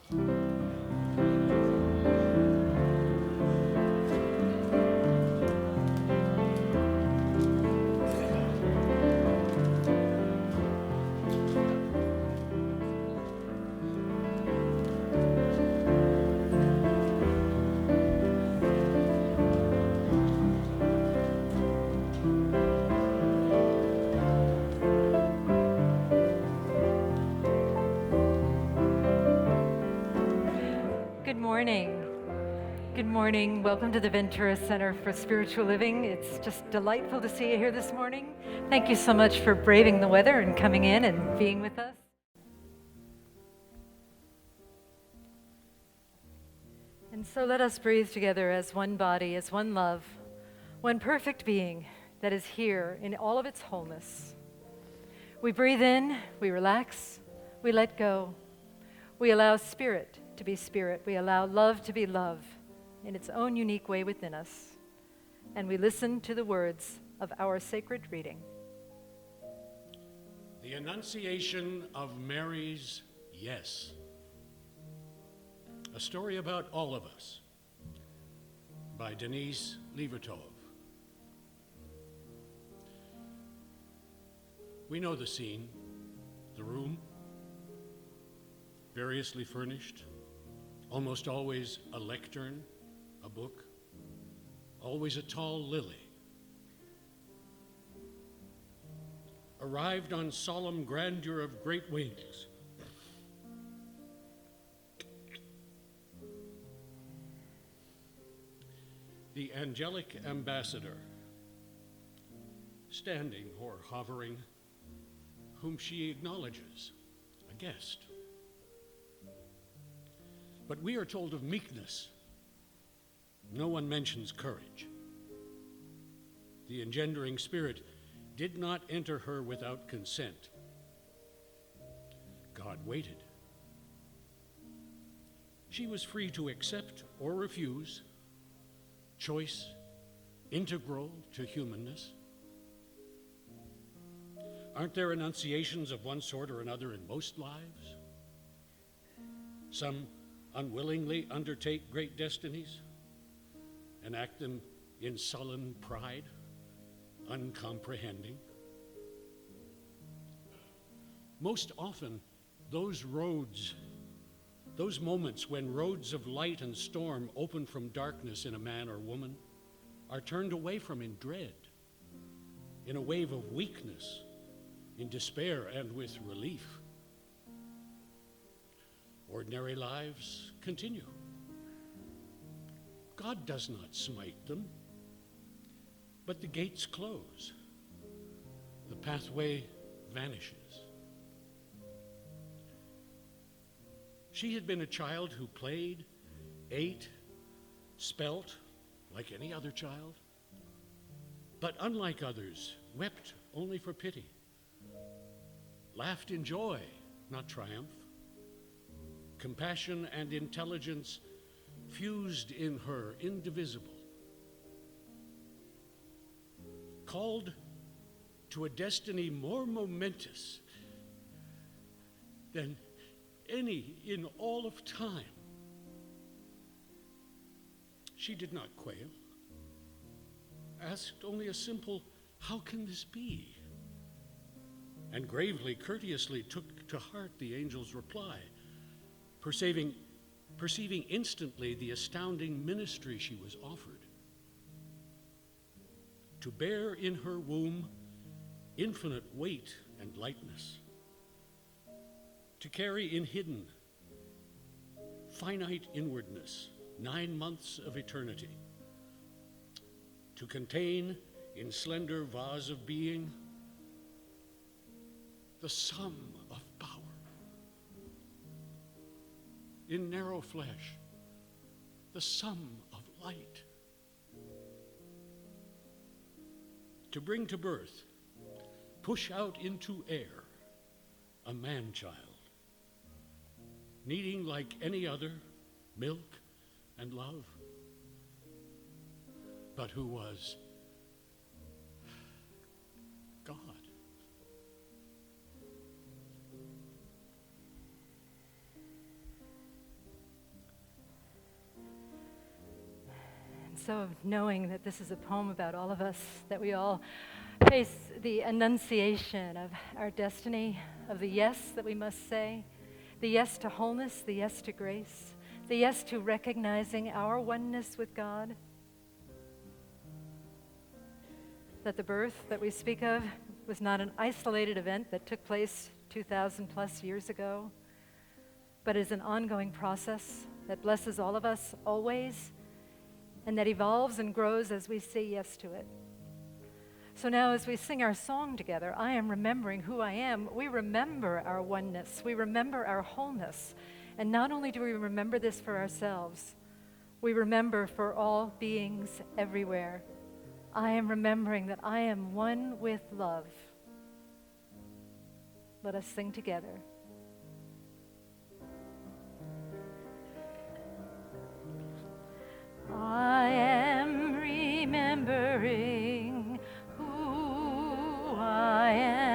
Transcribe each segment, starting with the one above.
Good morning. Good morning. Welcome to the Ventura Center for Spiritual Living. It's just delightful to see you here this morning. Thank you so much for braving the weather and coming in and being with us. And so let us breathe together as one body, as one love, one perfect being that is here in all of its wholeness. We breathe in, we relax, we let go. We allow spirit to be spirit. We allow love to be love in its own unique way within us. And we listen to the words of our sacred reading. The Annunciation of Mary's Yes. A story about all of us by Denise Levertov. We know the scene, the room, variously furnished, almost always a lectern, a book, always a tall lily. Arrived on solemn grandeur of great wings, the angelic ambassador, standing or hovering, whom she acknowledges, a guest. But we are told of meekness. No one mentions courage. The engendering spirit did not enter her without consent. God waited. She was free to accept or refuse, choice integral to humanness. Aren't there annunciations of one sort or another in most lives? Some unwillingly undertake great destinies, enact them in sullen pride, uncomprehending. Most often, those roads, those moments when roads of light and storm open from darkness in a man or woman, are turned away from in dread, in a wave of weakness, in despair and with relief. Ordinary lives continue. God does not smite them, but the gates close. The pathway vanishes. She had been a child who played, ate, spelt like any other child, but unlike others, wept only for pity, laughed in joy, not triumph. Compassion and intelligence fused in her, indivisible. Called to a destiny more momentous than any in all of time. She did not quail, asked only a simple, "How can this be?" and gravely, courteously took to heart the angel's reply, perceiving instantly the astounding ministry she was offered. To bear in her womb infinite weight and lightness, to carry in hidden, finite inwardness 9 months of eternity, to contain in slender vase of being the sum of power, in narrow flesh, the sum of light, to bring to birth, push out into air, a man-child, needing like any other milk and love, but who was God. so knowing that this is a poem about all of us, that we all face the enunciation of our destiny, of the yes that we must say, the yes to wholeness, the yes to grace, the yes to recognizing our oneness with God. That the birth that we speak of was not an isolated event that took place 2,000 plus years ago, but is an ongoing process that blesses all of us always, and that evolves and grows as we say yes to it. So now as we sing our song together, I am remembering who I am. We remember our oneness. We remember our wholeness. And not only do we remember this for ourselves, we remember for all beings everywhere. I am remembering that I am one with love. Let us sing together. I am remembering who I am.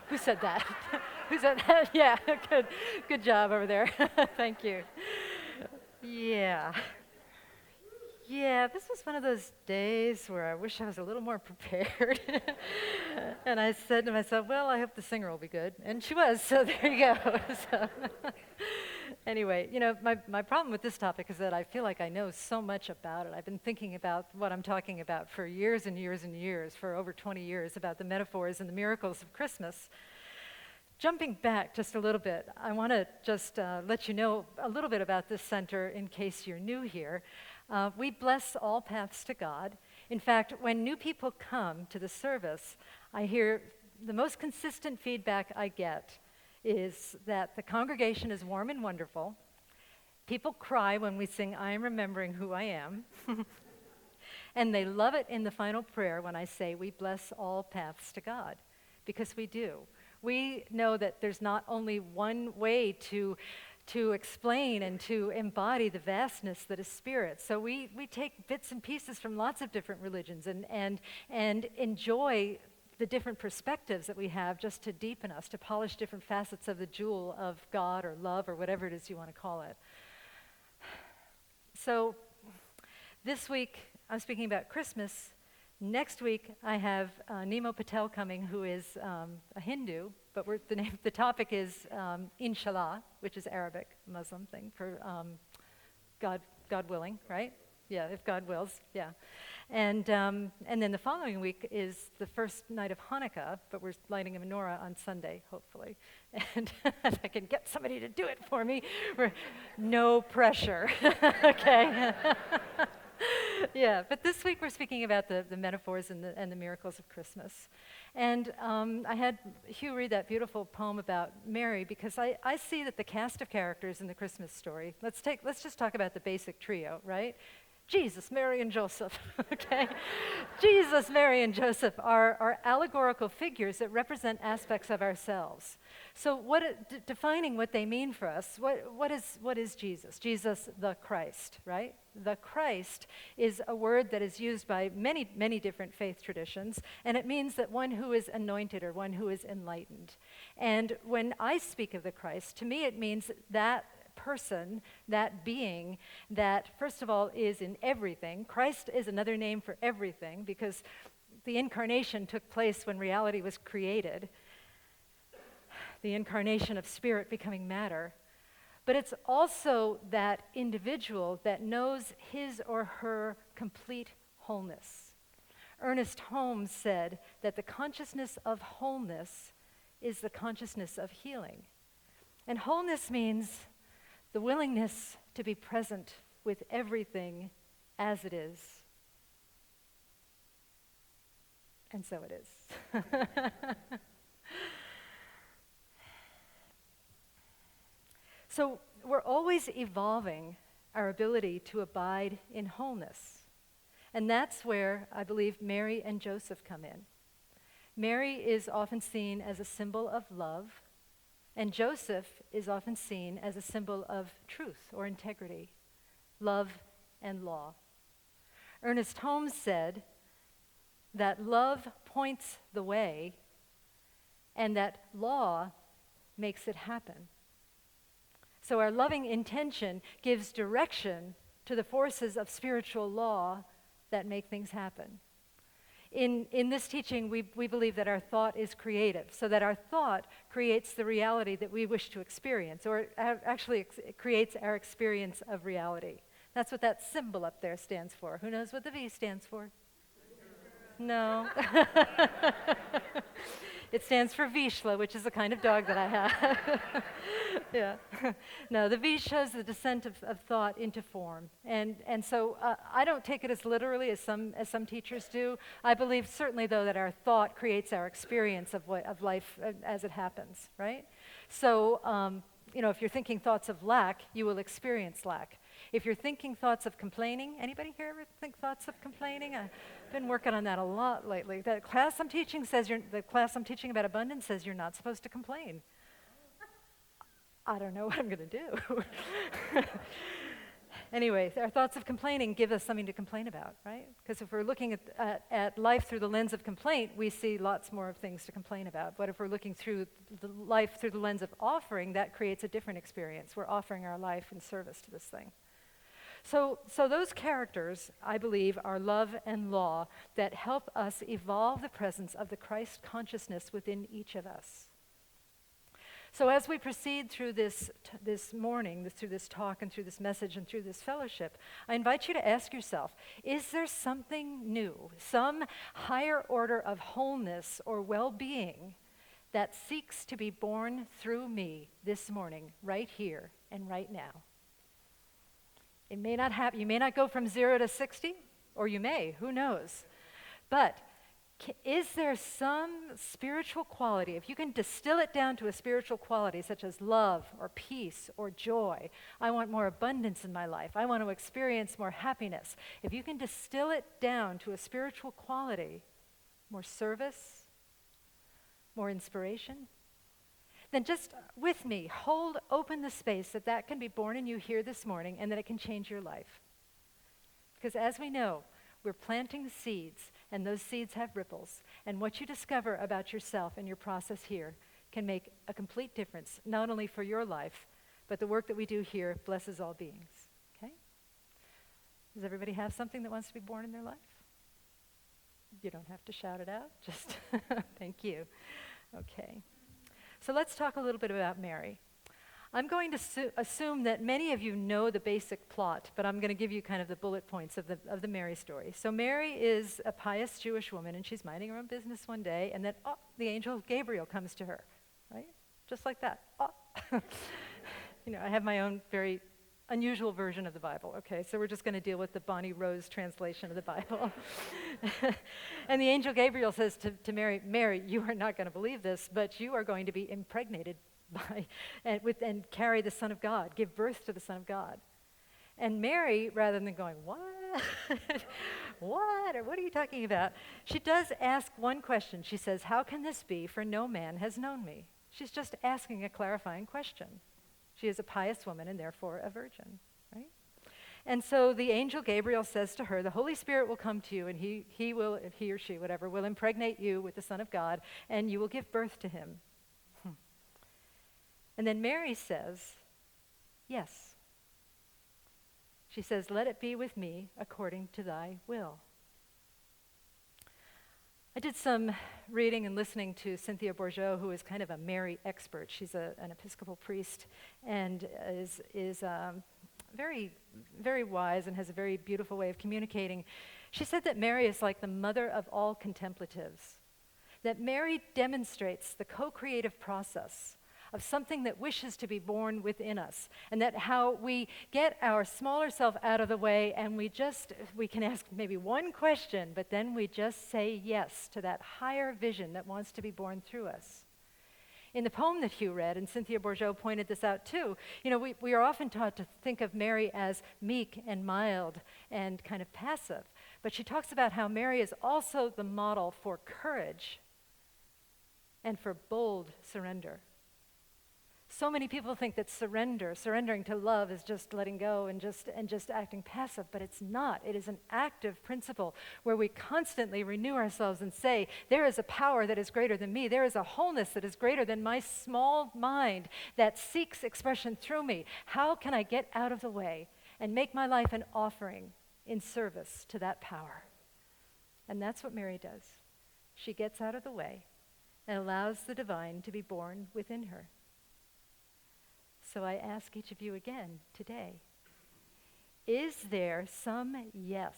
Who said that? Who's that? Yeah, good job over there. Thank you. Yeah. Yeah, this was one of those days where I wish I was a little more prepared. And I said to myself, well, I hope the singer will be good. And she was, so there you go. So anyway, my problem with this topic is that I feel like I know so much about it. I've been thinking about what I'm talking about for years and years and years, for over 20 years, about the metaphors and the miracles of Christmas. Jumping back just a little bit, I want to just let you know a little bit about this center in case you're new here. We bless all paths to God. In fact, when new people come to the service, I hear the most consistent feedback I get is that the congregation is warm and wonderful. People cry when we sing, I am remembering who I am. And they love it in the final prayer when I say, we bless all paths to God, because we do. We know that there's not only one way to explain and to embody the vastness that is spirit. So we take bits and pieces from lots of different religions and enjoy the different perspectives that we have just to deepen us, to polish different facets of the jewel of God or love or whatever it is you want to call it. So this week, I'm speaking about Christmas. Next week, I have Nemo Patel coming, who is a Hindu, but the topic is Inshallah, which is Arabic, Muslim thing for God willing, right? Yeah, if God wills, yeah. And then the following week is the first night of Hanukkah, but we're lighting a menorah on Sunday, hopefully. And if I can get somebody to do it for me, no pressure, okay? Yeah, but this week we're speaking about the metaphors and the miracles of Christmas. And I had Hugh read that beautiful poem about Mary, because I see that the cast of characters in the Christmas story, let's just talk about the basic trio, right? Jesus, Mary, and Joseph, okay? Jesus, Mary, and Joseph are allegorical figures that represent aspects of ourselves. So defining what they mean for us, what is Jesus? Jesus, the Christ, right? The Christ is a word that is used by many, many different faith traditions, and it means that one who is anointed or one who is enlightened. And when I speak of the Christ, to me it means that person, that being, that first of all is in everything. Christ is another name for everything, because the incarnation took place when reality was created, the incarnation of spirit becoming matter. But it's also that individual that knows his or her complete wholeness. Ernest Holmes said that the consciousness of wholeness is the consciousness of healing. And wholeness means the willingness to be present with everything as it is. And so it is. So we're always evolving our ability to abide in wholeness. And that's where I believe Mary and Joseph come in. Mary is often seen as a symbol of love, and Joseph is often seen as a symbol of truth or integrity, love and law. Ernest Holmes said that love points the way and that law makes it happen. So our loving intention gives direction to the forces of spiritual law that make things happen. In this teaching, we believe that our thought is creative, so that our thought creates the reality that we wish to experience, or actually it creates our experience of reality. That's what that symbol up there stands for. Who knows what the V stands for? No. It stands for Vishla, which is a kind of dog that I have. Yeah. No, the V shows the descent of thought into form. And so I don't take it as literally as some teachers do. I believe certainly, though, that our thought creates our experience of life as it happens, right? So, if you're thinking thoughts of lack, you will experience lack. If you're thinking thoughts of complaining, anybody here ever think thoughts of complaining? I've been working on that a lot lately. The class I'm teaching about abundance says you're not supposed to complain. I don't know what I'm going to do. Anyway, our thoughts of complaining give us something to complain about, right? Because if we're looking at life through the lens of complaint, we see lots more of things to complain about. But if we're looking through life through the lens of offering, that creates a different experience. We're offering our life in service to this thing. So those characters, I believe, are love and law that help us evolve the presence of the Christ consciousness within each of us. So as we proceed through this morning, through this talk and through this message and through this fellowship, I invite you to ask yourself, is there something new, some higher order of wholeness or well-being that seeks to be born through me this morning, right here and right now? It may not happen. You may not go from 0 to 60, or you may, who knows? But is there some spiritual quality, if you can distill it down to a spiritual quality such as love or peace or joy, I want more abundance in my life, I want to experience more happiness. If you can distill it down to a spiritual quality, more service, more inspiration, then just with me, hold open the space that can be born in you here this morning and that it can change your life. Because as we know, we're planting seeds, and those seeds have ripples. And what you discover about yourself and your process here can make a complete difference, not only for your life, but the work that we do here blesses all beings. Okay? Does everybody have something that wants to be born in their life? You don't have to shout it out, just thank you. Okay. So let's talk a little bit about Mary. I'm going to assume that many of you know the basic plot, but I'm going to give you kind of the bullet points of the Mary story. So Mary is a pious Jewish woman, and she's minding her own business one day, and then, the angel Gabriel comes to her, right? Just like that. I have my own very unusual version of the Bible. Okay, so we're just going to deal with the Bonnie Rose translation of the Bible. And the angel Gabriel says to Mary, Mary, you are not going to believe this, but you are going to be impregnated and carry the Son of God, give birth to the Son of God. And Mary, rather than going, what? What? Or what are you talking about? She does ask one question. She says, how can this be, for no man has known me? She's just asking a clarifying question. She is a pious woman and therefore a virgin, right? And so the angel Gabriel says to her, the Holy Spirit will come to you, and he will, if he or she, whatever, will impregnate you with the Son of God, and you will give birth to him. And then Mary says, yes. She says, let it be with me according to thy will. I did some reading and listening to Cynthia Bourgeau, who is kind of a Mary expert. She's an Episcopal priest and is very, very wise and has a very beautiful way of communicating. She said that Mary is like the mother of all contemplatives, that Mary demonstrates the co-creative process of something that wishes to be born within us, and that how we get our smaller self out of the way and we can ask maybe one question, but then we just say yes to that higher vision that wants to be born through us. In the poem that Hugh read, and Cynthia Bourgeau pointed this out too, we are often taught to think of Mary as meek and mild and kind of passive, but she talks about how Mary is also the model for courage and for bold surrender. So many people think that surrendering to love is just letting go and just acting passive, but it's not. It is an active principle where we constantly renew ourselves and say, there is a power that is greater than me. There is a wholeness that is greater than my small mind that seeks expression through me. How can I get out of the way and make my life an offering in service to that power? And that's what Mary does. She gets out of the way and allows the divine to be born within her. So I ask each of you again today, is there some yes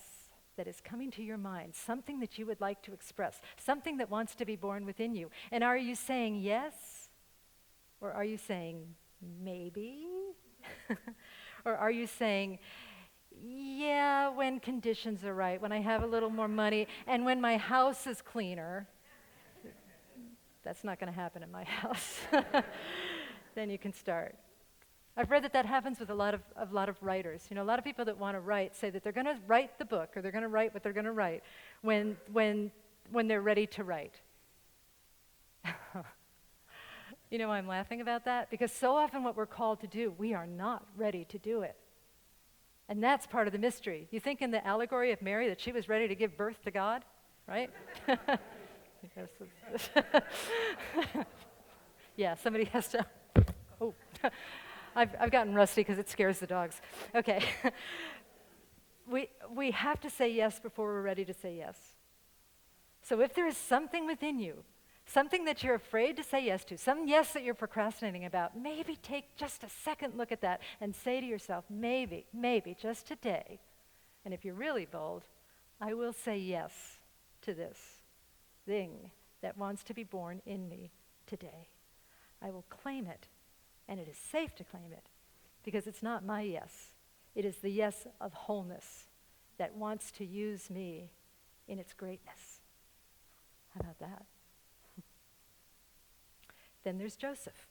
that is coming to your mind, something that you would like to express, something that wants to be born within you? And are you saying yes? Or are you saying maybe? Or are you saying, yeah, when conditions are right, when I have a little more money, and when my house is cleaner? That's not going to happen in my house. Then you can start. I've read that happens with a lot of writers. A lot of people that want to write say that they're going to write the book, or they're going to write what they're going to write when they're ready to write. You know why I'm laughing about that? Because so often what we're called to do, we are not ready to do it. And that's part of the mystery. You think in the allegory of Mary that she was ready to give birth to God, right? Yeah, somebody has to. Oh, I've gotten rusty because it scares the dogs. Okay. We have to say yes before we're ready to say yes. So if there is something within you, something that you're afraid to say yes to, some yes that you're procrastinating about, maybe take just a second look at that and say to yourself, maybe, just today, and if you're really bold, I will say yes to this thing that wants to be born in me today. I will claim it, and it is safe to claim it, because it's not my yes. It is the yes of wholeness that wants to use me in its greatness. How about that? Then there's Joseph.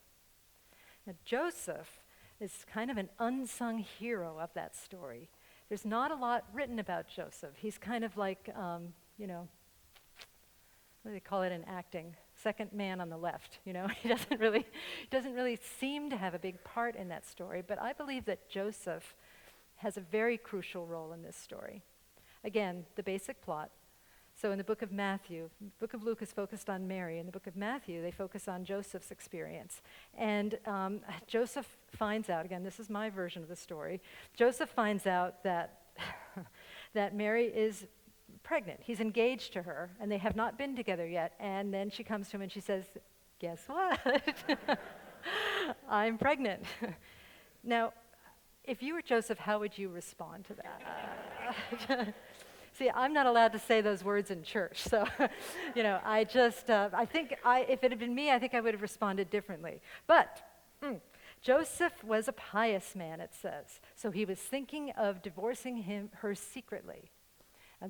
Now, Joseph is kind of an unsung hero of that story. There's not a lot written about Joseph. He's kind of like, what do they call it in acting? Second man on the left, He doesn't really seem to have a big part in that story, but I believe that Joseph has a very crucial role in this story. Again, the basic plot. So in the book of Matthew, the book of Luke is focused on Mary. In the book of Matthew, they focus on Joseph's experience. And Joseph finds out, again, this is my version of the story, Joseph finds out that, that Mary is pregnant. He's engaged to her, and they have not been together yet. And then she comes to him and she says, guess what? I'm pregnant. Now, if you were Joseph, how would you respond to that? See, I'm not allowed to say those words in church, so, I think if it had been me, I think I would have responded differently. But Joseph was a pious man, it says, so he was thinking of divorcing her secretly. Now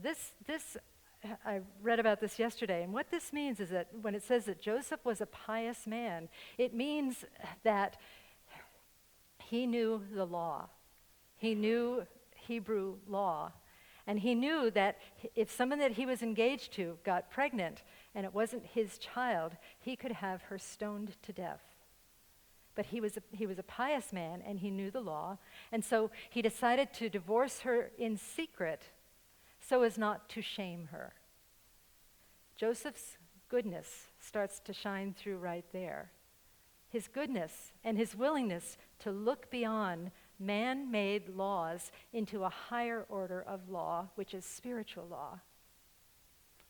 I read about this yesterday, and what this means is that when it says that Joseph was a pious man, it means that he knew the law. He knew Hebrew law. And he knew that if someone that he was engaged to got pregnant and it wasn't his child, he could have her stoned to death. But he was a pious man, and he knew the law, and so he decided to divorce her in secret so as not to shame her. Joseph's goodness starts to shine through right there. His goodness and his willingness to look beyond man-made laws into a higher order of law, which is spiritual law.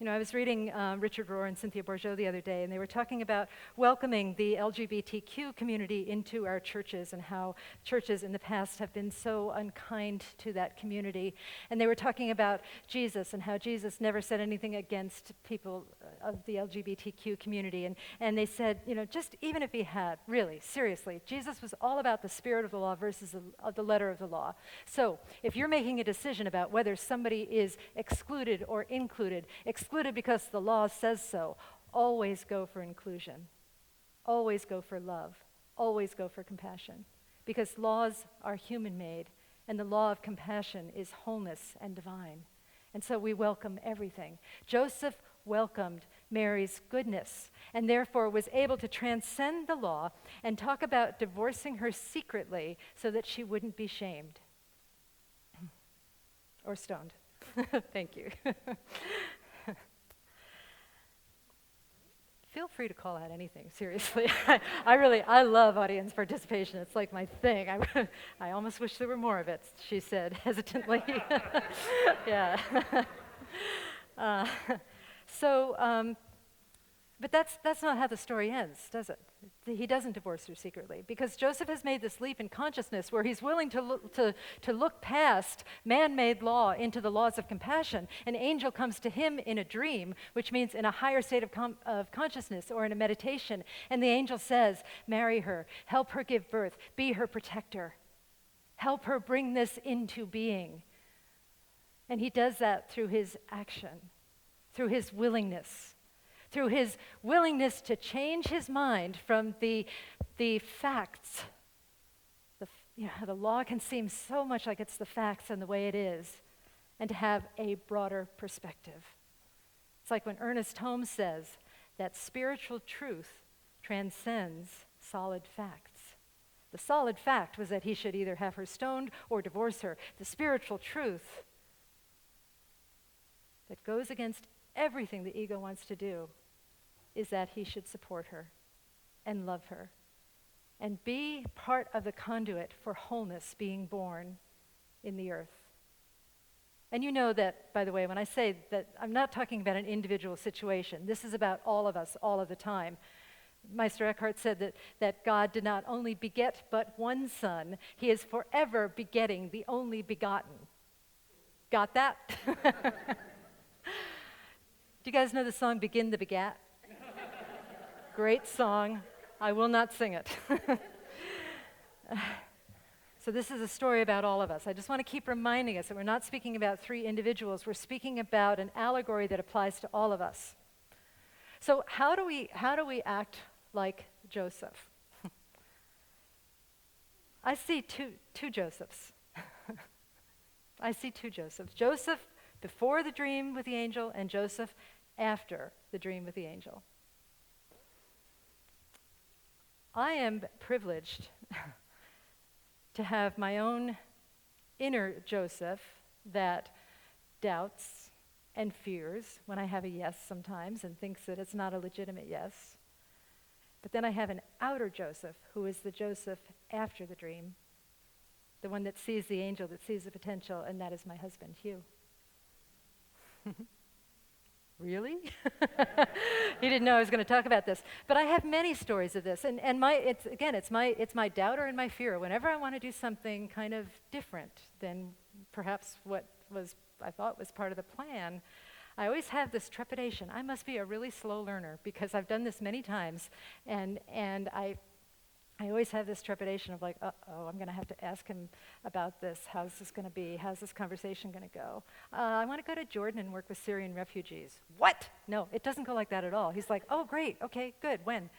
I was reading Richard Rohr and Cynthia Bourgeault the other day, and they were talking about welcoming the LGBTQ community into our churches and how churches in the past have been so unkind to that community. And they were talking about Jesus and how Jesus never said anything against people of the LGBTQ community. And they said, just even if he had, really, seriously, Jesus was all about the spirit of the law versus the letter of the law. So if you're making a decision about whether somebody is excluded or included because the law says so, always go for inclusion. Always go for love. Always go for compassion. Because laws are human-made, and the law of compassion is wholeness and divine. And so we welcome everything. Joseph welcomed Mary's goodness, and therefore was able to transcend the law and talk about divorcing her secretly so that she wouldn't be shamed. Or stoned. Thank you. Feel free to call out anything, seriously. I love audience participation. It's like my thing. I almost wish there were more of it, she said hesitantly. Yeah. But that's not how the story ends, does it? He doesn't divorce her secretly, because Joseph has made this leap in consciousness where he's willing to look past man-made law into the laws of compassion. An angel comes to him in a dream, which means in a higher state of consciousness or in a meditation, and the angel says, marry her, help her give birth, be her protector, help her bring this into being. And he does that through his action, through his willingness to change his mind from the facts. The law can seem so much like it's the facts and the way it is, and to have a broader perspective. It's like when Ernest Holmes says that spiritual truth transcends solid facts. The solid fact was that he should either have her stoned or divorce her. The spiritual truth that goes against everything the ego wants to do is that he should support her and love her and be part of the conduit for wholeness being born in the earth. And you know that, by the way, when I say that, I'm not talking about an individual situation. This is about all of us, all of the time. Meister Eckhart said that God did not only beget but one son, he is forever begetting the only begotten. Got that? Do you guys know the song Begin the Begat? Great song. I will not sing it. So this is a story about all of us. I just want to keep reminding us that we're not speaking about three individuals. We're speaking about an allegory that applies to all of us. So how do we act like Joseph? I see two Josephs. I see two Josephs. Joseph before the dream with the angel and Joseph after the dream with the angel. I am privileged to have my own inner Joseph that doubts and fears when I have a yes sometimes and thinks that it's not a legitimate yes. But then I have an outer Joseph who is the Joseph after the dream, the one that sees the angel, that sees the potential, and that is my husband, Hugh. Really? He didn't know I was going to talk about this. But I have many stories of this. And it's my doubter and my fear. Whenever I want to do something kind of different than perhaps what I thought was part of the plan, I always have this trepidation. I must be a really slow learner because I've done this many times. And I always have this trepidation of like, uh-oh, I'm going to have to ask him about this. How's this going to be? How's this conversation going to go? I want to go to Jordan and work with Syrian refugees. What? No, it doesn't go like that at all. He's like, oh, great. Okay, good. When?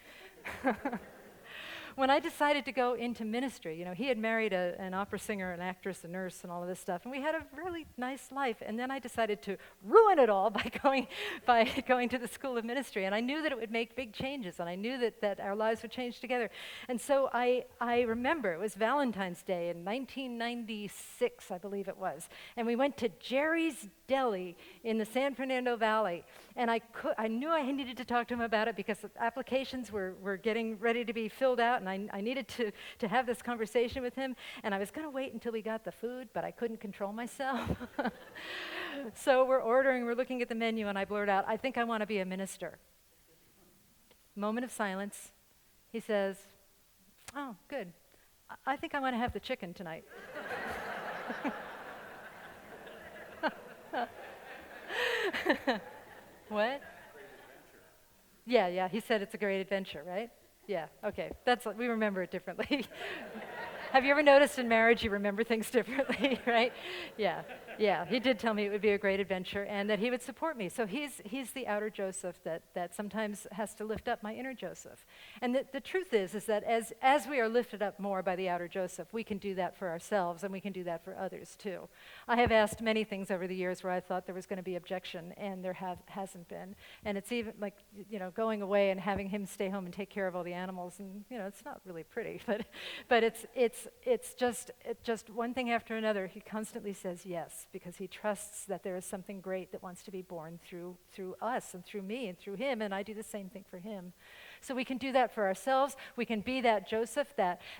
When I decided to go into ministry, he had married an opera singer, an actress, a nurse, and all of this stuff, and we had a really nice life. And then I decided to ruin it all by going to the school of ministry. And I knew that it would make big changes, and I knew that our lives would change together. And so I remember it was Valentine's Day in 1996, I believe it was, and we went to Jerry's Deli in the San Fernando Valley. And I knew I needed to talk to him about it because applications were getting ready to be filled out, and I needed to have this conversation with him. And I was going to wait until we got the food, but I couldn't control myself. So we're looking at the menu, and I blurt out, I think I want to be a minister. Moment of silence. He says, oh, good. I think I want to have the chicken tonight. What? Yeah, he said it's a great adventure, right? Yeah, okay. We remember it differently. Have you ever noticed in marriage you remember things differently, right? Yeah, he did tell me it would be a great adventure and that he would support me. So he's the outer Joseph that sometimes has to lift up my inner Joseph. And the truth is that as we are lifted up more by the outer Joseph, we can do that for ourselves and we can do that for others too. I have asked many things over the years where I thought there was going to be objection and there hasn't been. And it's even like, going away and having him stay home and take care of all the animals, and it's not really pretty, but it's just one thing after another. He constantly says yes because he trusts that there is something great that wants to be born through us and through me and through him, and I do the same thing for him. So we can do that for ourselves. We can be that Joseph that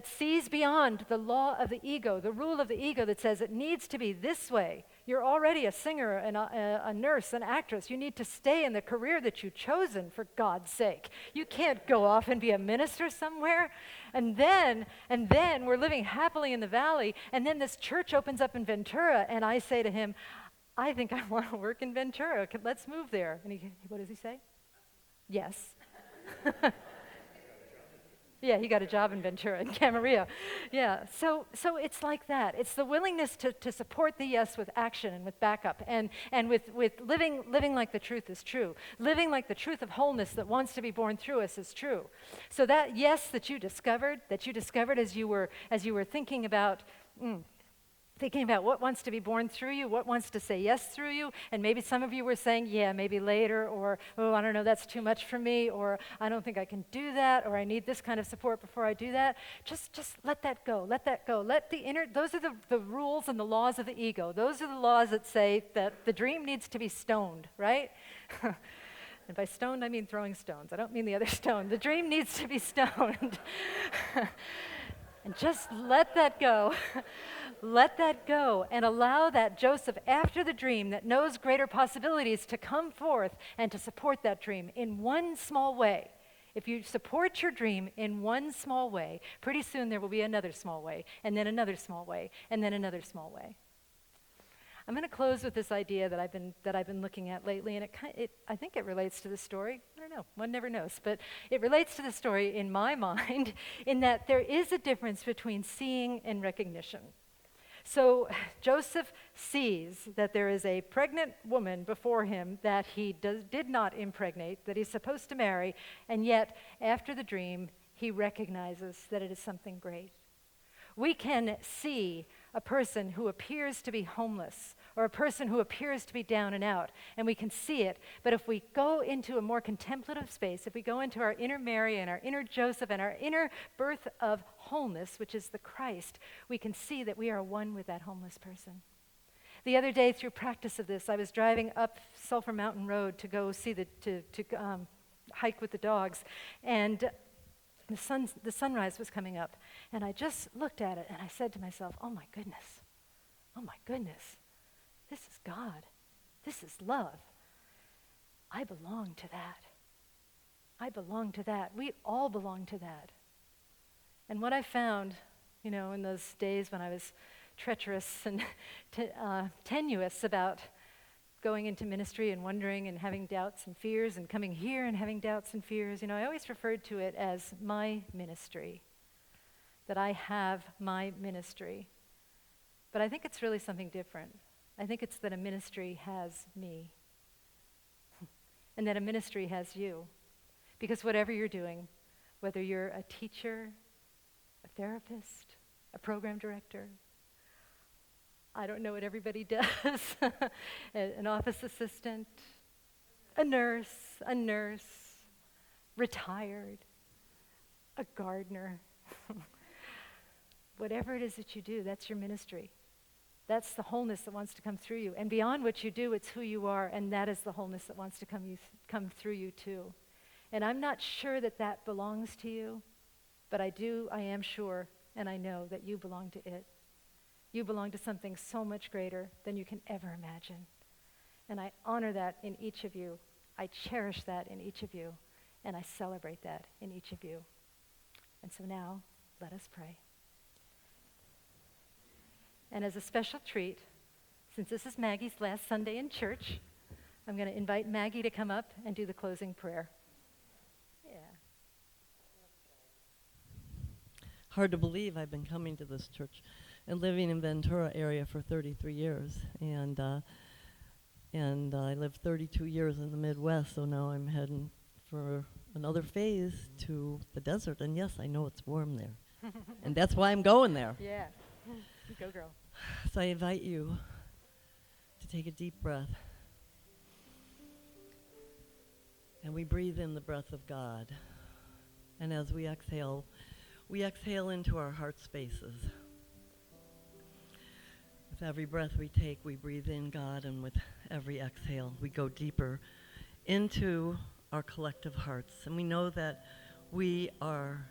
sees beyond the law of the ego, the rule of the ego that says it needs to be this way. You're already a singer, and a nurse, an actress. You need to stay in the career that you've chosen, for God's sake. You can't go off and be a minister somewhere. And then we're living happily in the valley, and then this church opens up in Ventura, and I say to him, I think I want to work in Ventura. Let's move there. And what does he say? Yes. Yeah, he got a job in Ventura, in Camarillo. Yeah, so it's like that. It's the willingness to support the yes with action and with backup, and with living like the truth is true, living like the truth of wholeness that wants to be born through us is true. So that yes that you discovered as you were thinking about, thinking about what wants to be born through you, what wants to say yes through you, and maybe some of you were saying, yeah, maybe later, or, oh, I don't know, that's too much for me, or I don't think I can do that, or I need this kind of support before I do that. Just let that go, let that go. Let the inner, those are the rules and the laws of the ego. Those are the laws that say that the dream needs to be stoned, right? And by stoned, I mean throwing stones. I don't mean the other stone. The dream needs to be stoned. And just let that go. Let that go and allow that Joseph after the dream that knows greater possibilities to come forth and to support that dream in one small way. If you support your dream in one small way, pretty soon there will be another small way, and then another small way, and then another small way. I'm going to close with this idea that I've been looking at lately, and I think it relates to the story. I don't know, one never knows, but it relates to the story in my mind in that there is a difference between seeing and recognition. So Joseph sees that there is a pregnant woman before him that he did not impregnate, that he's supposed to marry, and yet after the dream, he recognizes that it is something great. We can see a person who appears to be homeless or a person who appears to be down and out, and we can see it. But if we go into a more contemplative space, if we go into our inner Mary and our inner Joseph and our inner birth of wholeness, which is the Christ, we can see that we are one with that homeless person. The other day, through practice of this, I was driving up Sulphur Mountain Road to go see to hike with the dogs, and the sunrise was coming up, and I just looked at it and I said to myself, oh my goodness, this is God, this is love. I belong to that. I belong to that. We all belong to that. And what I found, in those days when I was treacherous and tenuous about going into ministry and wondering and having doubts and fears and coming here and having doubts and fears, I always referred to it as my ministry, that I have my ministry. But I think it's really something different. I think it's that a ministry has me and that a ministry has you. Because whatever you're doing, whether you're a teacher, a therapist, a program director, I don't know what everybody does, an office assistant, a nurse, retired, a gardener. Whatever it is that you do, that's your ministry. That's the wholeness that wants to come through you. And beyond what you do, it's who you are, and that is the wholeness that wants to come through you too. And I'm not sure that belongs to you, but I am sure, and I know that you belong to it. You belong to something so much greater than you can ever imagine. And I honor that in each of you. I cherish that in each of you. And I celebrate that in each of you. And so now, let us pray. And as a special treat, since this is Maggie's last Sunday in church, I'm going to invite Maggie to come up and do the closing prayer. Yeah. Hard to believe I've been coming to this church and living in Ventura area for 33 years, and I lived 32 years in the Midwest, so now I'm heading for another phase to the desert, and yes, I know it's warm there, and that's why I'm going there. Yeah, go girl. So I invite you to take a deep breath, and we breathe in the breath of God, and as we exhale into our heart spaces. With every breath we take, we breathe in God, and with every exhale, we go deeper into our collective hearts. And we know that we are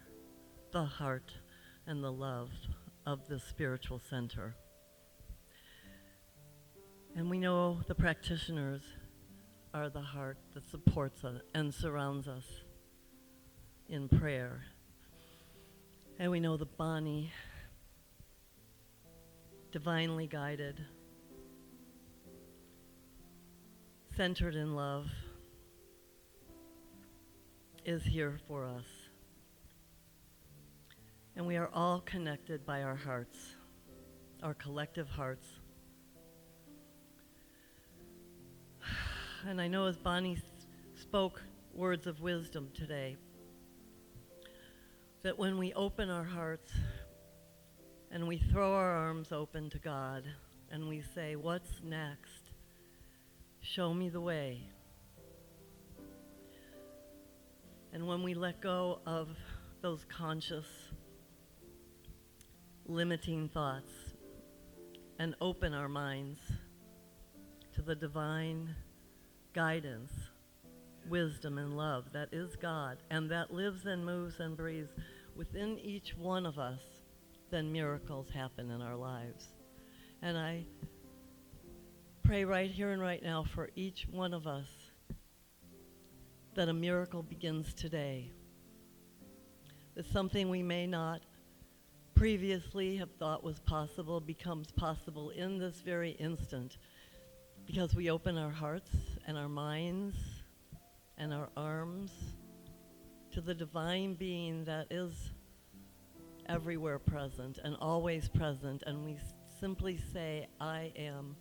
the heart and the love of the spiritual center. And we know the practitioners are the heart that supports us and surrounds us in prayer. And we know the Bonnie, divinely guided, centered in love, is here for us. And we are all connected by our hearts, our collective hearts. And I know as Bonnie spoke words of wisdom today, that when we open our hearts and we throw our arms open to God and we say, what's next? Show me the way. And when we let go of those conscious, limiting thoughts and open our minds to the divine guidance, wisdom, and love that is God and that lives and moves and breathes within each one of us, then miracles happen in our lives. And I pray right here and right now for each one of us that a miracle begins today. That something we may not previously have thought was possible becomes possible in this very instant, because we open our hearts and our minds and our arms to the divine being that is everywhere present and always present, and we simply say, I am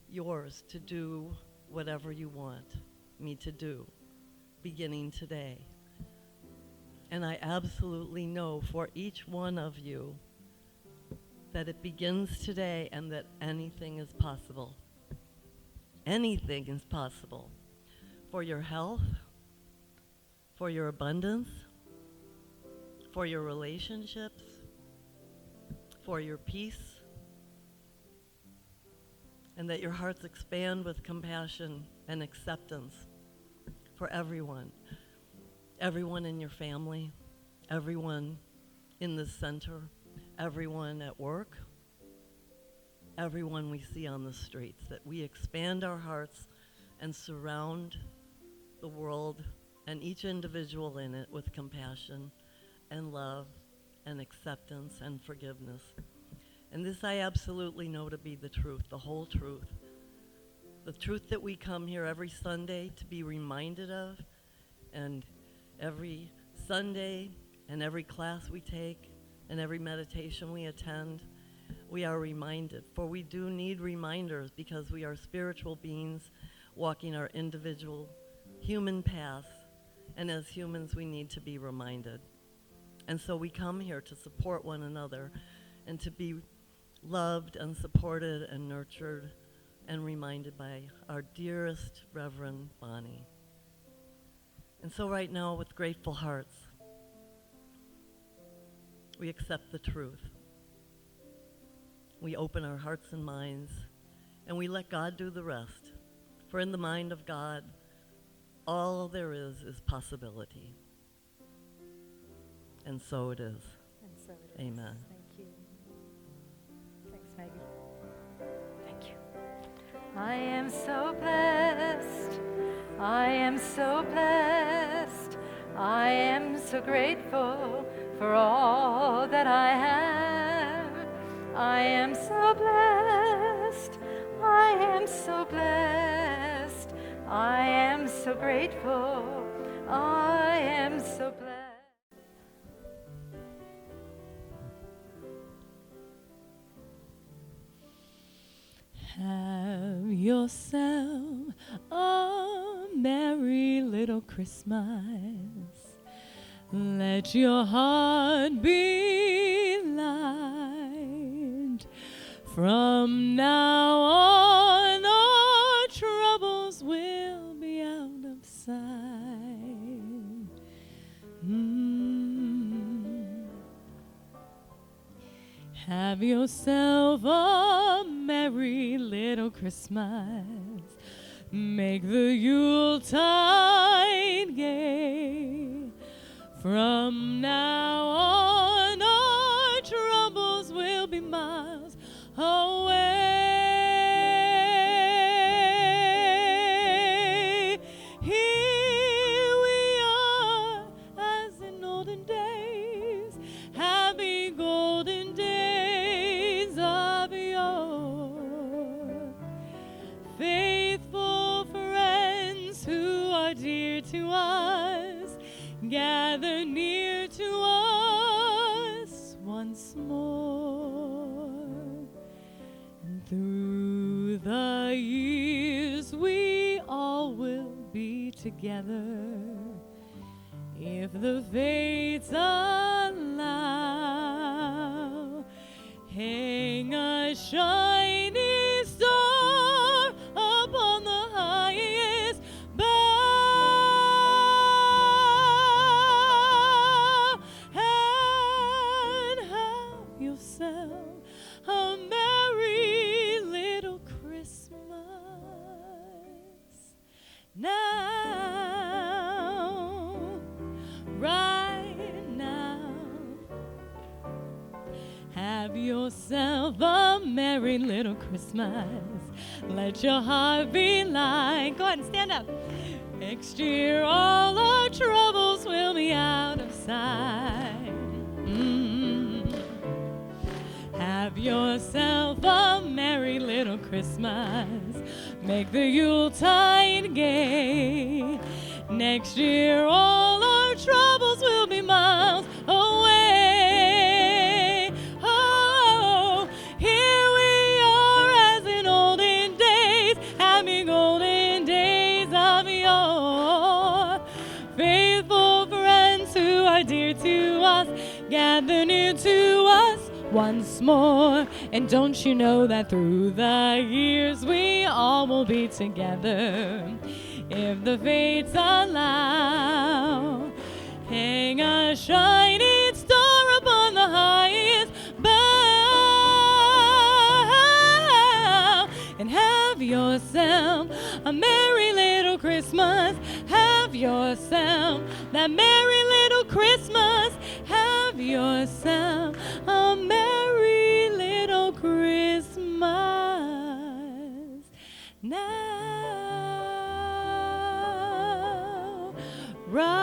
yours to do whatever you want me to do, beginning today. And I absolutely know for each one of you that it begins today and that anything is possible. Anything is possible. For your health, for your abundance, for your relationships, for your peace, and that your hearts expand with compassion and acceptance for everyone. Everyone in your family, everyone in the center, everyone at work, everyone we see on the streets, that we expand our hearts and surround the world and each individual in it with compassion and love and acceptance and forgiveness. And this I absolutely know to be the truth, the whole truth. The truth that we come here every Sunday to be reminded of, and every Sunday and every class we take and every meditation we attend, we are reminded. For we do need reminders, because we are spiritual beings walking our individual human paths, and as humans we need to be reminded. And so we come here to support one another and to be loved and supported and nurtured and reminded by our dearest Reverend Bonnie. And so right now, with grateful hearts, we accept the truth. We open our hearts and minds, and we let God do the rest. For in the mind of God, all there is possibility. And so it is. And so it is. Amen. Thank you. Thanks, Maggie. Thank you. I am so blessed. I am so blessed. I am so grateful for all that I have. I am so blessed. I am so blessed. I am so grateful. I am so blessed. Have yourself a merry little Christmas. Let your heart be light. From now on, our troubles will be out of sight. Have yourself a merry little Christmas. Make the Yuletide gay. From now on, our troubles will be miles away. Here we are, as in olden days, happy golden days of yore. Faithful friends who are dear to us, gather near to us once more. And through the years we all will be together, if the fates allow. Hang a shining star upon the highest bough, and have yourself a merry little Christmas now, right now. Have yourself a merry little Christmas. Let your heart be light. Go ahead and stand up. Next year all our troubles will be out of sight. Have yourself a merry little Christmas. Make the Yuletide gay. Next year all our troubles will be miles away. Oh, here we are as in olden days, happy golden days of yore. Faithful friends who are dear to us, gather near to us once more. And don't you know that through the years we all will be together, if the fates allow. Hang a shining star upon the highest bough, and have yourself a merry little Christmas. Have yourself that merry little Christmas. Have yourself a merry little Christmas now, right